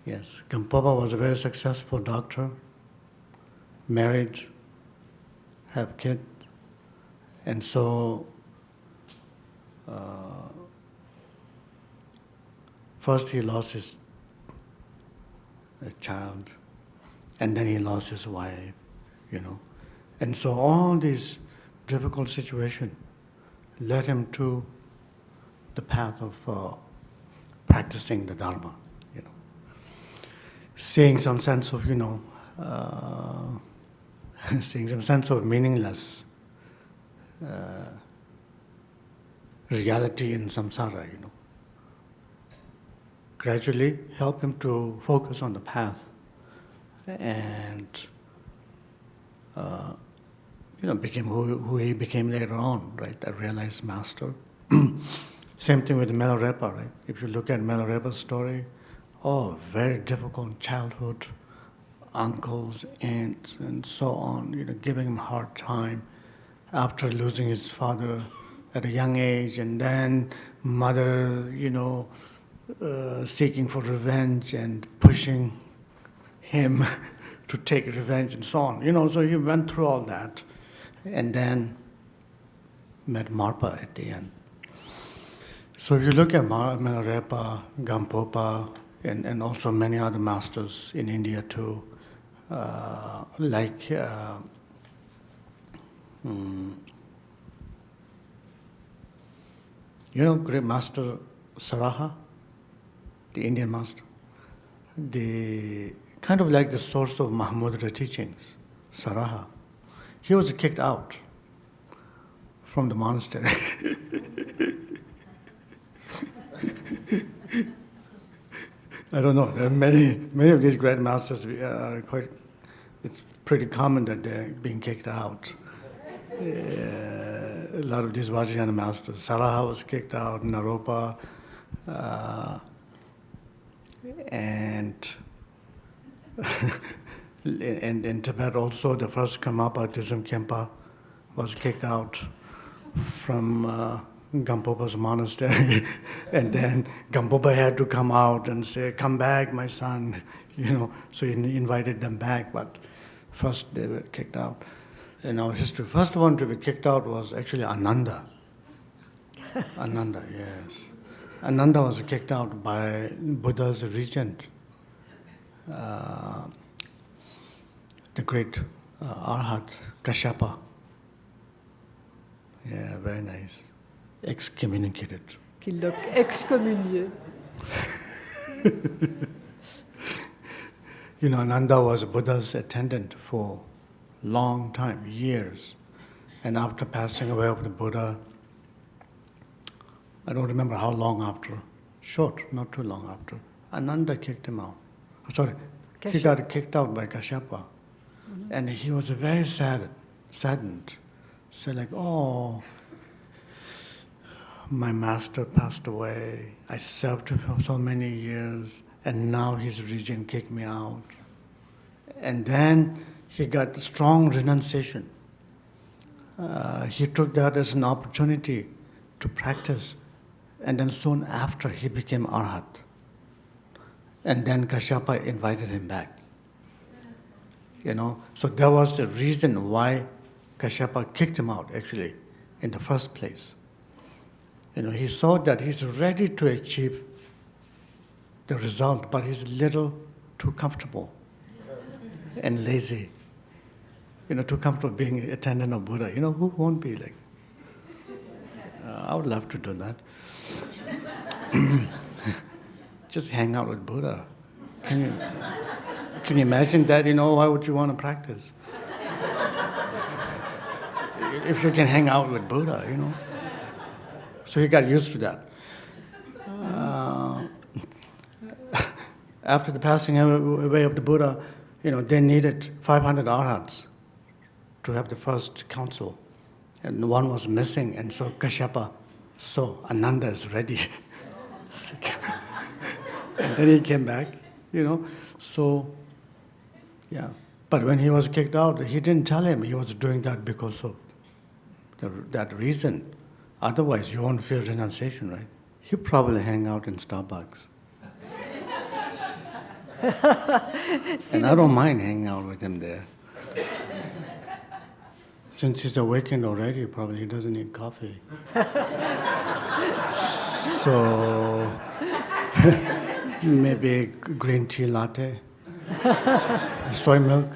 Yes, Gampopa was a very successful doctor, married, have kids, and so first he lost his child, and then he lost his wife, you know. And so all these difficult situations led him to the path of practicing the Dharma, you know. Seeing some sense of, seeing some sense of meaningless reality in samsara, you know. Gradually help him to focus on the path and became who he became later on, right? A realized master. Same thing with Milarepa, right? If you look at Milarepa's story, very difficult childhood, uncles, aunts, and so on, giving him a hard time after losing his father at a young age, and then mother, seeking for revenge and pushing him to take revenge and so on. So he went through all that and then met Marpa at the end. So if you look at Milarepa, Gampopa, and also many other masters in India too, great master Saraha, the Indian master, the kind of like the source of Mahamudra teachings, Saraha. He was kicked out from the monastery. I don't know. There are many of these great masters are quite. It's pretty common that they're being kicked out. A lot of these Vajrayana masters. Saraha was kicked out, Naropa, and in Tibet also, the first Karmapa, Tuzum Khenpa, was kicked out from Gampopa's monastery. And then Gampopa had to come out and say, "Come back, my son." So he invited them back, but first they were kicked out. In our history, first one to be kicked out was actually Ananda. Ananda, yes. Ananda was kicked out by Buddha's regent, the great Arhat Kashyapa. Yeah, very nice. Excommunicated. Qu'il l'a excommunié. Ananda was Buddha's attendant for long time, years. And after passing away of the Buddha, I don't remember how long after, short, not too long after, Ananda kicked him out. He got kicked out by Kashyapa. Mm-hmm. And he was very saddened. Said like, my master passed away. I served him for so many years, and now his regent kicked me out. And then he got strong renunciation. He took that as an opportunity to practice, and then soon after he became Arhat. And then Kashyapa invited him back. So that was the reason why Kashyapa kicked him out, actually, in the first place. He saw that he's ready to achieve the result, but he's a little too comfortable and lazy. Too comfortable being attendant of Buddha. Who won't be like? I would love to do that. Just hang out with Buddha. Can you imagine that? Why would you want to practice? If you can hang out with Buddha, So he got used to that. After the passing away of the Buddha, they needed 500 arhats to have the first council. And one was missing, and so Kashyapa, Ananda is ready. And then he came back, So, yeah. But when he was kicked out, he didn't tell him he was doing that because of that reason. Otherwise, you won't feel renunciation, right? He'll probably hang out in Starbucks. And I don't mind hanging out with him there. Since he's awakened already, probably he doesn't need coffee. So maybe green tea latte, soy milk.